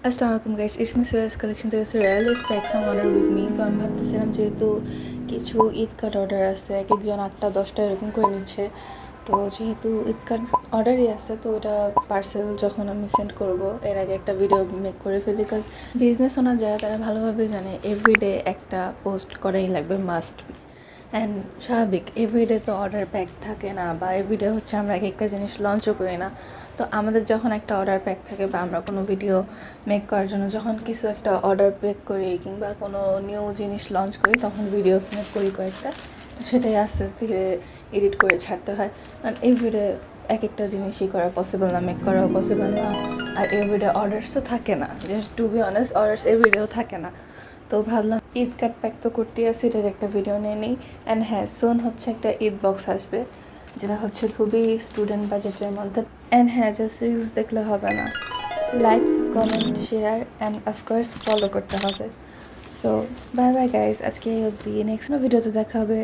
আসসালামু আলাইকুম guys, it's me Siraj collection থেকে serial it's back some order with me. তো আমি ভাবতেছিলাম যেহেতু কিছু ঈদ কার্ড অর্ডার আছে, এক একজন 8টা 10টা এরকম করে নিচ্ছে। তো যেহেতু ঈদ কার্ড অর্ডারই আছে, তো ওটা পার্সেল যখন আমি সেন্ড করব এর আগে একটা ভিডিও মেক করে ফেলি। বিকজ বিজনেস ওনার যারা তারা ভালোভাবে জানে এভরিডে একটা পোস্ট করাই লাগবে, মাস্ট। অ্যান্ড স্বাভাবিক এভরিডে তো অর্ডার প্যাক থাকে না, বা এভরিডে হচ্ছে আমরা এক একটা জিনিস লঞ্চও করি না। তো আমাদের যখন একটা অর্ডার প্যাক থাকে বা আমরা কোনো ভিডিও মেক করার জন্য যখন কিছু একটা অর্ডার প্যাক করি কিংবা কোনো নিউ জিনিস লঞ্চ করি, তখন ভিডিওস মেক করি কয়েকটা। তো সেটাই আস্তে ধীরে এডিট করে ছাড়তে হয়, কারণ এভরিডে এক একটা জিনিসই করা পসিবল না, মেক করাও পসিবল না। আর এভরিডে অর্ডার্সও থাকে না, just to be honest orders এভরিডেও থাকে না। তো ভাবলাম ঈদ কার্ড প্যাক তো করতেই আসি, এটার একটা ভিডিও নিয়ে নিই। অ্যান্ড হ্যাঁ, সোন হচ্ছে একটা ঈদ বক্স আসবে, যেটা হচ্ছে খুবই স্টুডেন্ট বাজেটের মধ্যে। অ্যান্ড হ্যাঁ, জাস্ট রিলস দেখলে হবে না, like, comment, share and of course follow করতে হবে। সো বাই বাই গাইজ, আজকে এই অবধি, নেক্সট ভিডিওতে দেখা হবে।